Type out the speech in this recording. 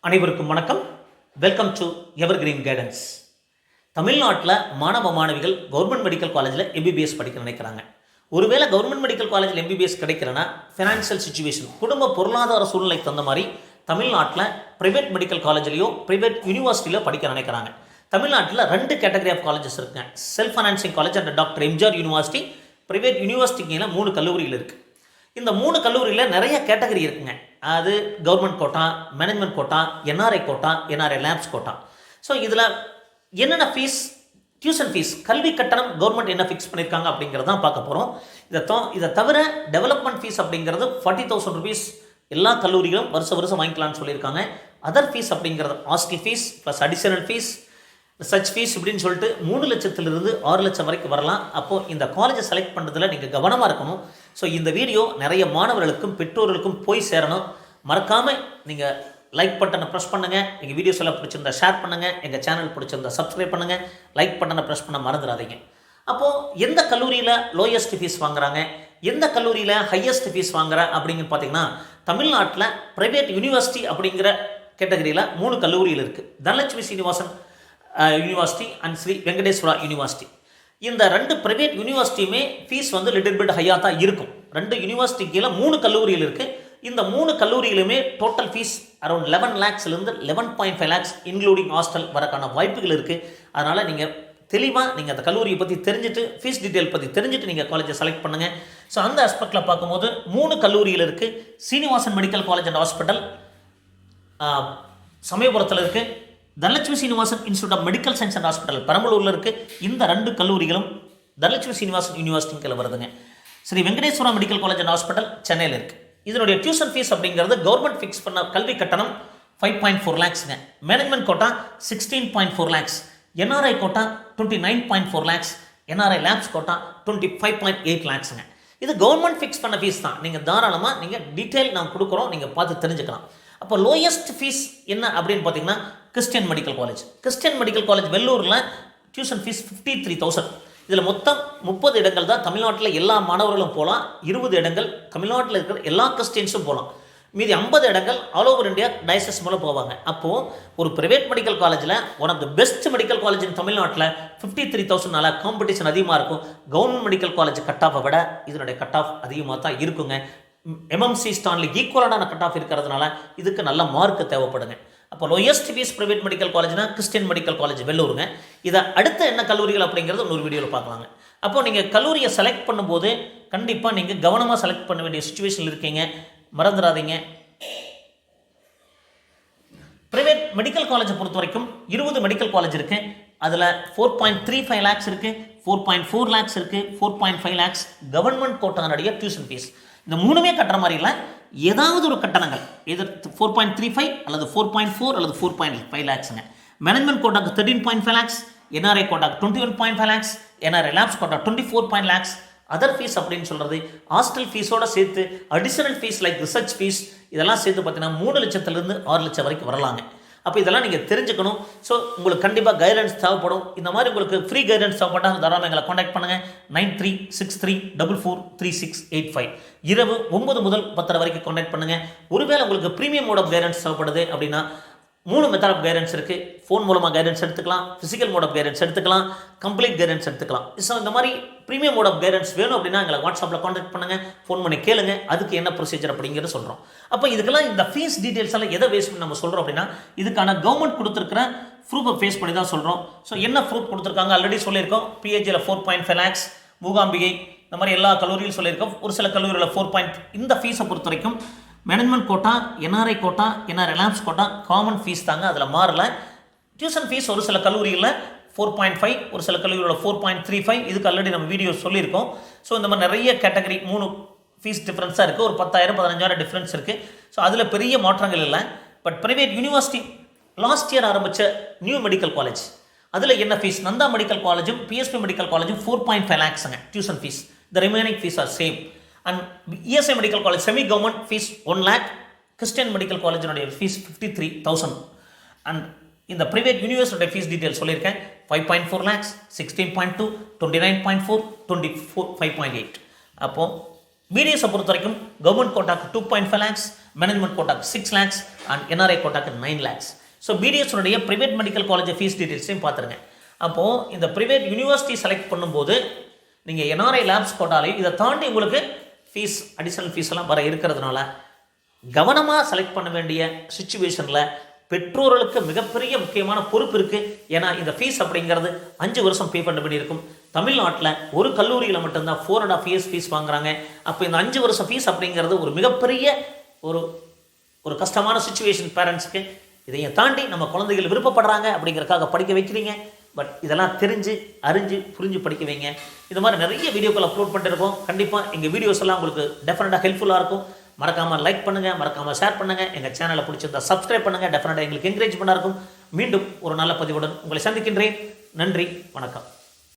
அனைவருக்கும் வணக்கம். Welcome to evergreen guidance. தமிழ்நாட்டில் மாணவ மாணவிகள் கவர்மெண்ட் மெடிக்கல் காலேஜில் எம்பிபிஎஸ் படிக்க நினைக்கிறாங்க. ஒருவேளை கவர்மெண்ட் மெடிக்கல் காலேஜில் எம்பிபிஎஸ் கிடைக்கிறனா ஃபினான்ஷியல் சுச்சுவேஷன், குடும்ப பொருளாதார சூழ்நிலைக்கு தகுந்த மாதிரி தமிழ்நாட்டில் ப்ரைவேட் மெடிக்கல் காலேஜ்லையோ ப்ரைவேட் யூனிவர்சிட்டியிலோ படிக்க நினைக்கிறாங்க. தமிழ்நாட்டில் 2 கேட்டகரி ஆஃப் காலேஜஸ் இருக்குங்க. Self financing college and doctor MGR university, private யூனிவர்சிட்டிக்கு 3 கல்லூரிகள் இருக்குது. இந்த 3 கல்லூரியில் நிறைய கேட்டகரி இருக்குங்க. அது government quota, management quota, NRI quota, NRI lapse quota. So இதில் என்னென்ன ஃபீஸ், டியூஷன் ஃபீஸ், கல்வி கட்டணம் கவர்மெண்ட் என்ன ஃபிக்ஸ் பண்ணியிருக்காங்க அப்படிங்கிறதான் பார்க்க போகிறோம். இதை தவிர டெவலப்மெண்ட் ஃபீஸ் அப்படிங்கிறது 40,000 rupees எல்லா கல்லூரிகளும் வருஷம் வாங்கிக்கலாம்னு சொல்லியிருக்காங்க. அதர் ஃபீஸ் அப்படிங்கிறது hostel fees plus additional fees, research fees இப்படின்னு சொல்லிட்டு 3 லட்சத்திலிருந்து 6 லட்சம் வரைக்கும் வரலாம். அப்போது இந்த காலேஜை செலக்ட் பண்ணுறதுல நீங்கள் கவனமாக இருக்கணும். ஸோ இந்த வீடியோ நிறைய மாணவர்களுக்கும் பெற்றோர்களுக்கும் போய் சேரணும். மறக்காமல் நீங்கள் லைக் பட்டனை ப்ரெஸ் பண்ணுங்கள். எங்கள் வீடியோஸ் எல்லாம் பிடிச்சிருந்தா ஷேர் பண்ணுங்கள். எங்கள் சேனல் பிடிச்சிருந்தா சப்ஸ்கிரைப் பண்ணுங்கள். லைக் பட்டனை ப்ரெஸ் பண்ண மறந்துடாதீங்க. அப்போது எந்த கல்லூரியில் லோயஸ்ட் ஃபீஸ் வாங்குறாங்க, எந்த கல்லூரியில் ஹையஸ்ட் ஃபீஸ் வாங்குற அப்படிங்கிற பார்த்தீங்கன்னா, தமிழ்நாட்டில் ப்ரைவேட் யூனிவர்சிட்டி அப்படிங்கிற கேட்டகரியில் 3 கல்லூரிகள் இருக்குது. Dhanalakshmi Srinivasan university and Sri Venkateswara university. இந்த 2 ப்ரைவேட் யூனிவர்சிட்டியுமே ஃபீஸ் லிட்டில் பிட் ஹையாக தான் இருக்கும். 2 யூனிவர்சிட்டி கீழே 3 கல்லூரிகள் இருக்குது. இந்த 3 கல்லூரிகளுமே டோட்டல் ஃபீஸ் அரௌண்ட் 11 lakhsலேருந்து 11.5 lakhs இன்க்ளூடிங் ஹாஸ்டல் வரக்கான வாய்ப்புகள் இருக்குது. அதனால் நீங்கள் தெளிவாக நீங்கள் அந்த கல்லூரியை பற்றி தெரிஞ்சுட்டு, ஃபீஸ் டீட்டெயில் பற்றி தெரிஞ்சுட்டு நீங்கள் காலேஜை செலக்ட் பண்ணுங்கள். ஸோ அந்த ஆஸ்பெக்டில் பார்க்கும்போது 3 கல்லூரிகள் இருக்குது. Srinivasan medical college and hospital சமயபுரத்தில் இருக்குது. Dhanalakshmi Srinivasan institute of medical science and hospital பெரம்பலூரில் இருக்குது. இந்த 2 கல்லூரிகளும் தனலட்சுமி சீனிவாசன் யூனிவர்சிட்டிக்கு வருதுங்க. Sri Venkateswara medical college and hospital சென்னையில் இருக்குது. இதனுடைய டியூஷன் ஃபீஸ் அப்படிங்கிறது கவர்மெண்ட் ஃபிக்ஸ் பண்ண கல்வி கட்டணம் 5.4 lakhsங்க. Management quota 16.4 lakhs, NRI quota 29.4 lakhs, NRI lapse quota 25.8 lakhsங்க. இது கவர்மெண்ட் ஃபிக்ஸ் பண்ண ஃபீஸ் தான். நீங்கள் தாராளமாக நீங்கள் டீட்டெயில் நான் கொடுக்குறோம், நீங்கள் பார்த்து தெரிஞ்சுக்கலாம். அப்போ லோயஸ்ட் ஃபீஸ் என்ன அப்படின்னு பார்த்தீங்கன்னா, Christian medical college. Christian medical college வெள்ளூரில் டியூஷன் ஃபீஸ் 53,000. இதில் மொத்தம் 30 இடங்கள் தான் தமிழ்நாட்டில் எல்லா மாணவர்களும் போகலாம். 20 இடங்கள் தமிழ்நாட்டில் இருக்கிற எல்லா கிறிஸ்டியன்ஸும் போகலாம். மீதி 50 இடங்கள் ஆல் ஓவர் இந்தியா டயசஸ் மூலம் போவாங்க. அப்போது ஒரு ப்ரைவேட் மெடிக்கல் காலேஜில் one of the best medical college in தமிழ்நாட்டில் 53,000 காம்படிஷன் அதிகமாக இருக்கும். கவர்மெண்ட் மெடிக்கல் காலேஜ் கட் ஆஃபை விட இதனுடைய கட் ஆஃப் அதிகமாக தான் இருக்குங்க. எம்எம்சி ஸ்டான்லி ஈக்குவலான கட் ஆஃப் இருக்கிறதுனால இதுக்கு நல்ல மார்க் தேவைப்படுங்க. அப்போ லோயஸ்ட் ஃபீஸ் ப்ரைவேட் மெடிக்கல் காலேஜ்னா கிறிஸ்டியன் மெடிக்கல் காலேஜ் வெள்ளூருங்க. இதை அடுத்த என்ன கல்லூரிகள் அப்படிங்கிறது இன்னொரு வீடியோவில் பார்க்கலாங்க. அப்போ நீங்கள் கல்லூரியை செலக்ட் பண்ணும்போது கண்டிப்பாக நீங்கள் கவனமாக செலக்ட் பண்ண வேண்டிய சுச்சுவேஷனில் இருக்கீங்க. மறந்துடாதீங்க. ப்ரைவேட் மெடிக்கல் காலேஜை பொறுத்த வரைக்கும் 20 மெடிக்கல் காலேஜ் இருக்குது. அதில் 4.35 lakhs இருக்குது, 4.4 lakhs இருக்குது, 4.5 lakhs கவர்மெண்ட் கோட்டானுடைய டியூஷன் ஃபீஸ். இந்த 3மே கட்டுற மாதிரி இல்லை, ஏதாவது ஒரு கட்டணங்கள், இது 4.35 அல்லது 4.4 அல்லது 4.5 lakhsங்க. மேனேஜ்மெண்ட் கோட்டாக்கு 13.5 lakhs, என்ஆர்ஐ கோட்டாக்கு 21.5 lakhs, NRI lapse quota 24 lakhs. Other fees அப்படின்னு சொல்கிறது ஹாஸ்டல் ஃபீஸோடு சேர்த்து additional fees like research fees இதெல்லாம் சேர்த்து பார்த்தீங்கன்னா 3 லட்சத்துலேருந்து 6 லட்சம் வரைக்கும் வரலாங்க. அப்போ இதெல்லாம் நீங்கள் தெரிஞ்சுக்கணும். ஸோ உங்களுக்கு கண்டிப்பாக கைடன்ஸ் தேவைப்படும். இந்த மாதிரி உங்களுக்கு ஃப்ரீ கைடன்ஸ் தேவைப்பட்டால் தாராளமாக எங்களை காண்டாக்ட் பண்ணுங்கள். 9363443685 இரவு 9 முதல் 10 வரைக்கும் காண்டாக்ட் பண்ணுங்கள். ஒருவேளை உங்களுக்கு ப்ரீமியம் மோட் ஆஃப் கைடன்ஸ் தேவைப்படுது அப்படின்னா 3 மெத்தட் ஆஃப் கைடன்ஸ் இருக்குது. ஃபோன் மூலமாக கைடன்ஸ் எடுத்துக்கலாம், ஃபிசிக்கல் மோட் ஆஃப் கைடன்ஸ் எடுத்துக்கலாம், கம்ப்ளீட் கைடன்ஸ் எடுத்துக்கலாம். ஸோ இந்த மாதிரி ப்ரீமியம் மோட் ஆஃப் கைடன்ஸ் வேணும் அப்படின்னா எங்களை வாட்ஸ்அப்பில் காண்டாக்ட் பண்ணுங்கள், ஃபோன் பண்ணி கேளுங்க, அதுக்கு என்ன ப்ரொசீஜர் அப்படிங்கிறத சொல்கிறோம். அப்போ இதுக்கெல்லாம் இந்த ஃபீஸ் டீட்டெயில்ஸ் எல்லாம் எதை பேஸ் பண்ணி நம்ம சொல்கிறோம் அப்படின்னா, இதுக்கான கவர்மெண்ட் கொடுத்துருக்கிற ப்ரூஃபை ஃபேஸ் பண்ணி தான் சொல்கிறோம். ஸோ என்ன ப்ரூஃப் கொடுத்துருக்காங்க ஆல்ரெடி சொல்லியிருக்கோம். பிஹெச்சியில் 4.5 lakhs, மூகாம்பிகை இந்த மாதிரி எல்லா கல்லூரியும் சொல்லியிருக்கோம். ஒரு சில கல்லூரியில் 4. இந்த ஃபீஸை பொறுத்த வரைக்கும் management quota, NRI quota, NRI lapse quota common fees தாங்க, அதில் மாறல. டியூஷன் ஃபீஸ் ஒரு சில கல்லூரிகளில் 4.5, ஒரு சில கல்லூரியில் 4.35. இதுக்கு ஆல்ரெடி நம்ம வீடியோ சொல்லியிருக்கோம். ஸோ இந்த மாதிரி நிறைய கேட்டகரி 3 ஃபீஸ் டிஃப்ரென்ஸாக இருக்குது. ஒரு 10,000-15,000 டிஃப்ரென்ஸ் இருக்குது. ஸோ அதில் பெரிய மாற்றங்கள் இல்லை. But private university last year ஆரம்பித்த நியூ மெடிக்கல் காலேஜ் அதில் என்ன ஃபீஸ், நந்தா மெடிக்கல் காலேஜும் பிஎஸ்பி மெடிக்கல் காலேஜும் 4.5 lakhsங்க tuition fees. The remaining fees are same. And ESI medical college semi government fees 1 lakh, Christian medical காலேஜினுடைய ஃபீஸ் 53,000. அண்ட் இந்த private யூனிவர்சிட்டியோட fees detail சொல்லியிருக்கேன். 5.4 lakhs, 16.2, 29.4, 25.8. அப்போது பிடிஎஸை பொறுத்த வரைக்கும் கவர்மெண்ட் கோட்டாக்கு 2.5 lakhs, மேனேஜ்மெண்ட் கோட்டாக்கு 6 lakhs அண்ட் என்ஆர்ஐ கோட்டாக்கு 9 lakhs. ஸோ பிடிஎஸ்னுடைய ப்ரைவேட் மெடிக்கல் காலேஜ் ஃபீஸ் டீட்டெயில்ஸையும் பார்த்துருங்க. அப்போது இந்த ப்ரைவேட் யூனிவர்சிட்டி செலக்ட் பண்ணும்போது நீங்கள் என்ஆர்ஐ லேப்ஸ் போட்டாலே இதை தாண்டி உங்களுக்கு ஃபீஸ் அடிஷனல் ஃபீஸ் எல்லாம் வர இருக்கிறதுனால கவனமாக செலக்ட் பண்ண வேண்டிய சுச்சுவேஷனில் பெற்றோர்களுக்கு மிகப்பெரிய முக்கியமான பொறுப்பு இருக்குது. ஏன்னா இந்த ஃபீஸ் அப்படிங்கிறது 5 வருஷம் பே பண்ண வேண்டியிருக்கும். தமிழ்நாட்டில் ஒரு கல்லூரியில் மட்டும்தான் 4.5 years ஃபீஸ் வாங்குறாங்க. அப்போ இந்த 5 வருஷம் ஃபீஸ் அப்படிங்கிறது ஒரு மிகப்பெரிய ஒரு கஷ்டமான சுச்சுவேஷன் பேரண்ட்ஸ்க்கு. இதையும் தாண்டி நம்ம குழந்தைகள் விருப்பப்படுறாங்க அப்படிங்கிறக்காக படிக்க வைக்கிறீங்க. பட் இதெல்லாம் தெரிஞ்சு அறிஞ்சு புரிஞ்சு படிக்க வைங்க. இது மாதிரி நிறைய வீடியோக்கள் அப்லோட் பண்ணிட்டு இருக்கோம். கண்டிப்பாக எங்கள் வீடியோஸ் எல்லாம் உங்களுக்கு டெஃபினட்டாக ஹெல்ப்ஃபுல்லாக இருக்கும். மறக்காமல் லைக் பண்ணுங்கள், மறக்காமல் ஷேர் பண்ணுங்கள். எங்கள் சேனலை பிடிச்சிருந்தா சப்ஸ்கிரைப் பண்ணுங்கள். டெஃபினட்டாக எங்களுக்கு என்கரேஜ் பண்ணா இருக்கும். மீண்டும் ஒரு நல்ல பதிவுடன் உங்களை சந்திக்கின்றேன். நன்றி, வணக்கம்.